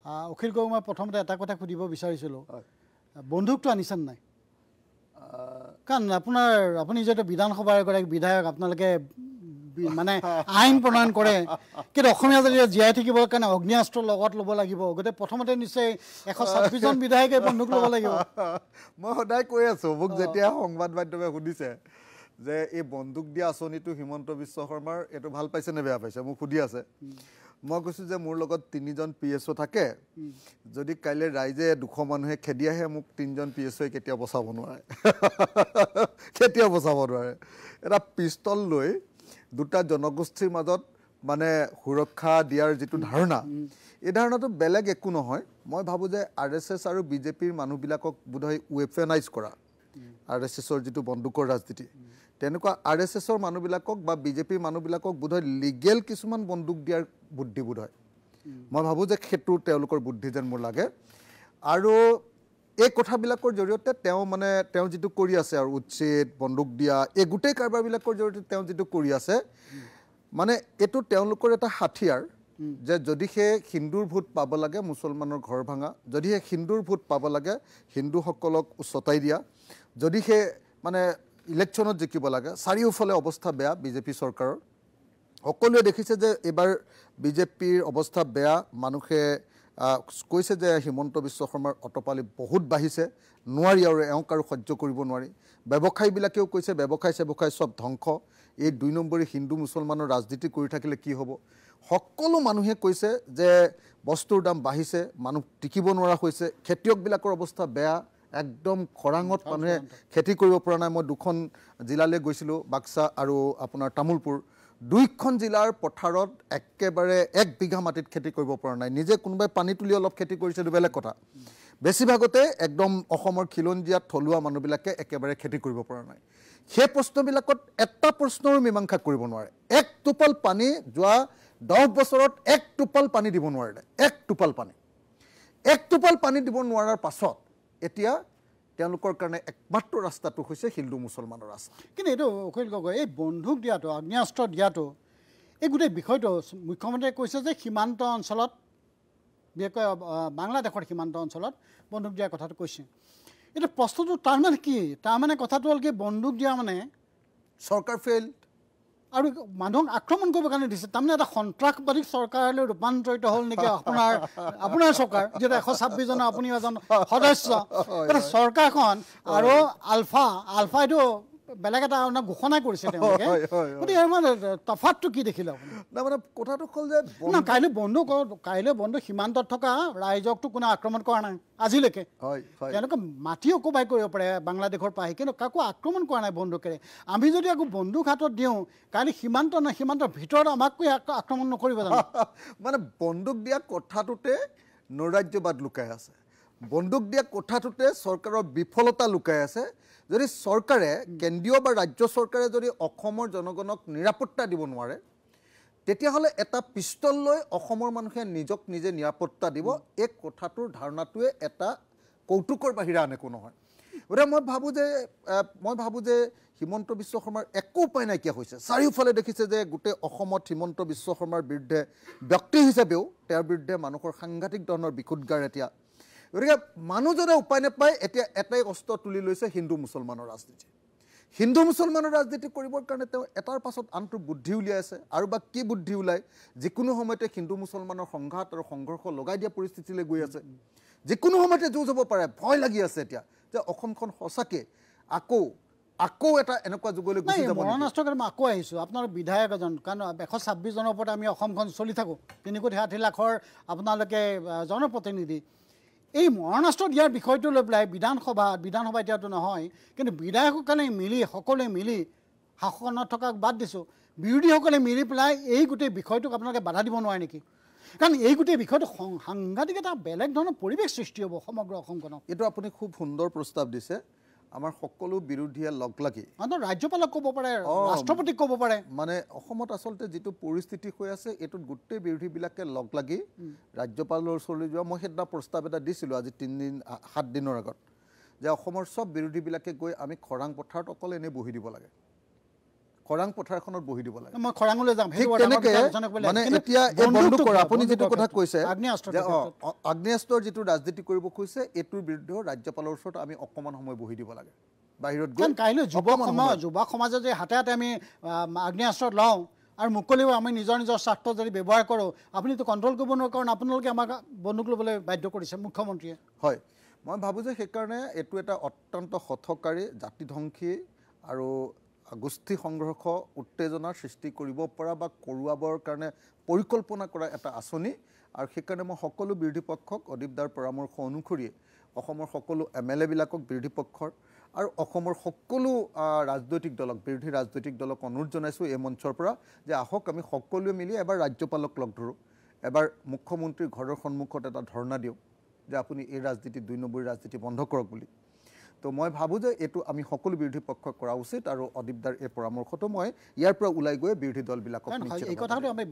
অখিল গগৈক মই প্ৰথমতে এটা কথা সুধিব বিচাৰিছিলোঁ, বন্দুকটো আনিছেনে নাই? কাৰণ আপুনি যিহেতু বিধানসভাৰ এগৰাকী বিধায়ক, আপোনালোকে মানে আইন প্ৰণয়ন কৰে, কিন্তু অসমীয়া জাতি জীয়াই থাকিবৰ কাৰণে অগ্নিয়াস্ত্ৰ লগত ল'ব লাগিব। গতিকে প্ৰথমতে নিশ্চয় 126জন বিধায়কে বন্দুক ল'ব লাগিব। মই সদায় কৈ আছোঁ, মোক যেতিয়া সংবাদ মাধ্যমে সুধিছে যে এই বন্দুক দিয়া আঁচনিটো হিমন্ত বিশ্ব শৰ্মাৰ, এইটো ভাল পাইছে নে বেয়া পাইছে, মোক সুধি আছে। মই কৈছোঁ যে মোৰ লগত 3জন PSO থাকে, যদি কাইলৈ ৰাইজে 200 মানুহে খেদি আহে, মোক 3জন PSOই কেতিয়াও বচাব নোৱাৰে, কেতিয়াও বচাব নোৱাৰে। এটা পিষ্টল লৈ দুটা জনগোষ্ঠীৰ মাজত মানে সুৰক্ষা দিয়াৰ যিটো ধাৰণা, এই ধাৰণাটো বেলেগ একো নহয়। মই ভাবোঁ যে RSS আৰু BJPৰ মানুহবিলাকক বোধহয় ৱেপেনাইজ কৰা, RSSৰ যিটো বন্দুকৰ ৰাজনীতি, তেনেকুৱা RSSৰ মানুহবিলাকক বা BJPৰ মানুহবিলাকক বোধহয় লিগেল কিছুমান বন্দুক দিয়াৰ বুদ্ধি বোধহয়। মই ভাবোঁ যে সেইটো তেওঁলোকৰ বুদ্ধি যেন মোৰ লাগে। আৰু এই কথাবিলাকৰ জৰিয়তে তেওঁ যিটো কৰি আছে আৰু উচ্ছেদ, বন্দুক দিয়া, এই গোটেই কাৰবাৰবিলাকৰ জৰিয়তে তেওঁ যিটো কৰি আছে, মানে এইটো তেওঁলোকৰ এটা হাথিয়াৰ যে যদিহে হিন্দুৰ ভোট পাব লাগে মুছলমানৰ ঘৰ ভাঙা, যদিহে হিন্দুৰ ভোট পাব লাগে হিন্দুসকলক উচতাই দিয়া, যদিহে মানে ইলেকশ্যনত জিকিব লাগে, চাৰিওফালে অৱস্থা বেয়া BJP চৰকাৰৰ। সকলোৱে দেখিছে যে এইবাৰ BJPৰ অৱস্থা বেয়া। মানুহে কৈছে যে হিমন্ত বিশ্ব শৰ্মাৰ অটপালি বহুত বাঢ়িছে, নোৱাৰি আৰু এওঁক আৰু সহ্য কৰিব নোৱাৰি। ব্যৱসায়ীবিলাকেও কৈছে ব্যৱসায় চব ধ্বংস, এই 2 নম্বৰী হিন্দু মুছলমানৰ ৰাজনীতি কৰি থাকিলে কি হ'ব। সকলো মানুহে কৈছে যে বস্তুৰ দাম বাঢ়িছে, মানুহ টিকিব নোৱাৰা হৈছে, খেতিয়কবিলাকৰ অৱস্থা বেয়া, একদম খৰাঙত মানুহে খেতি কৰিব পৰা নাই। মই 2খন জিলালৈ গৈছিলোঁ, বাক্সা আৰু আপোনাৰ তামোলপুৰ। 2খন জিলাৰ পথাৰত একেবাৰে 1 বিঘা মাটিত খেতি কৰিব পৰা নাই। নিজে কোনোবাই পানী তুলি অলপ খেতি কৰিছে, এইটো বেলেগ কথা। বেছিভাগতে একদম অসমৰ খিলঞ্জীয়া থলুৱা মানুহবিলাকে একেবাৰে খেতি কৰিব পৰা নাই। সেই প্ৰশ্নবিলাকত এটা প্ৰশ্নৰো মীমাংসা কৰিব নোৱাৰে। 1 টোপাল পানী যোৱা 10 বছৰত 1 টোপাল পানী দিব নোৱাৰিলে, 1 টোপাল পানী। 1 টোপাল পানী দিব নোৱাৰাৰ পাছত এতিয়া তেওঁলোকৰ কাৰণে একমাত্ৰ ৰাস্তাটো হৈছে হিন্দু মুছলমানৰ ৰাস্তা। কিন্তু এইটো অখিল গগৈ, এই বন্দুক দিয়াটো, আগ্নেয়াস্ত্ৰ দিয়াটো, এই গোটেই বিষয়টো মুখ্যমন্ত্ৰীয়ে কৈছে যে সীমান্ত অঞ্চলত, বিশেষকৈ বাংলাদেশৰ সীমান্ত অঞ্চলত বন্দুক দিয়াৰ কথাটো কৈছে। এইটো প্ৰশ্নটো তাৰমানে কি? তাৰমানে কথাটো হ'ল কি, বন্দুক দিয়া মানে চৰকাৰ ফেইল আৰু মানুহক আক্ৰমণ কৰিবৰ কাৰণে দিছে, তাৰমানে এটা সন্ত্ৰাসবাদী চৰকাৰলৈ ৰূপান্তৰিত হ'ল নেকি আপোনাৰ চৰকাৰ, যিহেতু 126জনৰ আপুনি এজন সদস্য। চৰকাৰখন আৰু আলফা এইটো বেলেগ এটা ঘোষণা কৰিছে তেওঁলোকে। গতিকে তফাতটো কি দেখিলে আপুনি? মানে কথাটো হ'ল যে কাইলৈ বন্দুক সীমান্তত থকা ৰাইজকতো কোনো আক্ৰমণ কৰা নাই আজিলৈকে। তেওঁলোকে মাটি অকুপাই কৰিব পাৰে বাংলাদেশৰ পৰা আহি, কিন্তু কাকো আক্ৰমণ কৰা নাই বন্দুকেৰে। আমি যদি আকৌ বন্দুক হাতত দিওঁ, কাইলৈ সীমান্তৰ ভিতৰত আমাককৈ আক্ৰমণ নকৰিব জানো? মানে বন্দুক দিয়া কথাটোতে নৈৰাজ্যবাদ লুকাই আছে, বন্দুক দিয়া কথাটোতে চৰকাৰৰ বিফলতা লুকাই আছে। যদি চৰকাৰে, কেন্দ্ৰীয় বা ৰাজ্য চৰকাৰে যদি অসমৰ জনগণক নিৰাপত্তা দিব নোৱাৰে, তেতিয়াহ'লে এটা পিষ্টল লৈ অসমৰ মানুহে নিজক নিজে নিৰাপত্তা দিব, এই কথাটোৰ ধাৰণাটোৱে এটা কৌতুকৰ বাহিৰে আন একো নহয়। গতিকে মই ভাবোঁ যে হিমন্ত বিশ্ব শৰ্মাৰ একো উপায় নাইকিয়া হৈছে। চাৰিওফালে দেখিছে যে গোটেই অসমত হিমন্ত বিশ্ব শৰ্মাৰ বিৰুদ্ধে, ব্যক্তি হিচাপেও তেওঁৰ বিৰুদ্ধে মানুহৰ সাংঘাতিক ধৰণৰ বিক্ষুদ্গাৰ এতিয়া। গতিকে মানুহজনে উপায় নাপায়, এতিয়া এটাই অস্ত্ৰ তুলি লৈছে, হিন্দু মুছলমানৰ ৰাজনীতি। হিন্দু মুছলমানৰ ৰাজনীতি কৰিবৰ কাৰণে তেওঁ এটাৰ পাছত আনটো বুদ্ধি উলিয়াই আছে। আৰু বা কি বুদ্ধি ওলায়, যিকোনো সময়তে হিন্দু মুছলমানৰ সংঘাত আৰু সংঘৰ্ষ লগাই দিয়া পৰিস্থিতিলৈ গৈ আছে। যিকোনো সময়তে যুঁজ হ'ব পাৰে, ভয় লাগি আছে এতিয়া যে অসমখন সঁচাকৈ আকৌ এটা এনেকুৱা যুগলৈ গুচি যাব। মৰণাস্ত্ৰকে মই আকৌ আহিছোঁ, আপোনাৰ বিধায়ক এজন, কাৰণ 126জনৰ ওপৰত আমি অসমখন চলি থাকোঁ, 3 কোটি 60 লাখৰ আপোনালোকে জনপ্ৰতিনিধি। এই মৰণাস্ত্ৰ দিয়াৰ বিষয়টো লৈ পেলাই বিধানসভা এতিয়াতো নহয়, কিন্তু বিধায়কসকলে সকলোৱে মিলি, শাসনত থকা বাদ দিছোঁ, বিৰোধীসকলে মিলি পেলাই এই গোটেই বিষয়টোক আপোনালোকে বাধা দিব নোৱাৰে নেকি? কাৰণ এই গোটেই বিষয়টো সাংঘাতিক এটা বেলেগ ধৰণৰ পৰিৱেশ সৃষ্টি হ'ব সমগ্ৰ অসমখনত। এইটো আপুনি খুব সুন্দৰ প্ৰস্তাৱ দিছে। আমাৰ সকলো বিৰোধীয়ে লগ লাগি, ৰাজ্যপালক ক'ব পাৰে, ৰাষ্ট্ৰপতিক ক'ব পাৰে। মানে অসমত আচলতে যিটো পৰিস্থিতি হৈ আছে, এইটোত গোটেই বিৰোধীবিলাকে লগ লাগি ৰাজ্যপালৰ ওচৰলৈ যোৱা। মই সেইদিনা প্ৰস্তাৱ এটা দিছিলোঁ আজি 7 দিনৰ আগত, যে অসমৰ চব বিৰোধীবিলাকে গৈ আমি খৰাং পথাৰত অকল এনেই বহি দিব লাগে। খৰাং পথাৰখনত বহি দিব লাগে মই খৰাঙলৈ যাম ঠিক তেনেকে মানে এতিয়া এই বন্ধু কৰা আপুনি যেটো কথা কৈছে যে আগ্নেয়াস্ত্ৰৰ যেটো ৰাজনীতি কৰিব কৈছে এটোৰ বিৰুদ্ধে ৰাজ্যপালৰ ওচৰত আমি অকমান সময় বহি দিব লাগে বাহিৰত গৈ কাইলৈ যুৱ সমাজে যে হাতে হাতে আমি আগ্নেয়াস্ত্ৰ লওঁ আৰু মুকলিও আমি নিজৰ স্বাৰ্থ যদি ব্যৱহাৰ কৰোঁ আপুনিতো কণ্ট্ৰল কৰিব নোৱাৰে কাৰণ আপোনালোকে আমাক বন্দুক ল'বলৈ বাধ্য কৰিছে মুখ্যমন্ত্ৰীয়ে হয় মই ভাবোঁ যে সেইকাৰণে এইটো এটা অত্যন্ত হঠকাৰী জাতিধ্বংসী আৰু গোষ্ঠী সংঘৰ্ষ উত্তেজনাৰ সৃষ্টি কৰিব পৰা বা কৰোৱাবৰ কাৰণে পৰিকল্পনা কৰা এটা আঁচনি আৰু সেইকাৰণে মই সকলো বিৰোধী পক্ষক অদীপদাৰ পৰামৰ্শ অনুসৰি অসমৰ সকলো MLA বিলাকক বিৰোধী পক্ষৰ আৰু অসমৰ সকলো ৰাজনৈতিক দলক বিৰোধী ৰাজনৈতিক দলক অনুৰোধ জনাইছোঁ এই মঞ্চৰ পৰা যে আহক আমি সকলোৱে মিলি এবাৰ ৰাজ্যপালক লগ ধৰোঁ এবাৰ মুখ্যমন্ত্ৰীৰ ঘৰৰ সন্মুখত এটা ধৰ্ণা দিওঁ যে আপুনি এই ৰাজনীতি 2 নম্বৰী ৰাজনীতি বন্ধ কৰক বুলি তো মই ভাবোঁ যে এইটো আমি সকলো বিৰোধী পক্ষক কৰা উচিত আৰু অদীপদাৰ এই পৰামৰ্শটো মই ইয়াৰ পৰা ওলাই গৈ বিৰোধী দলবিলাকক এই কথাটো আমি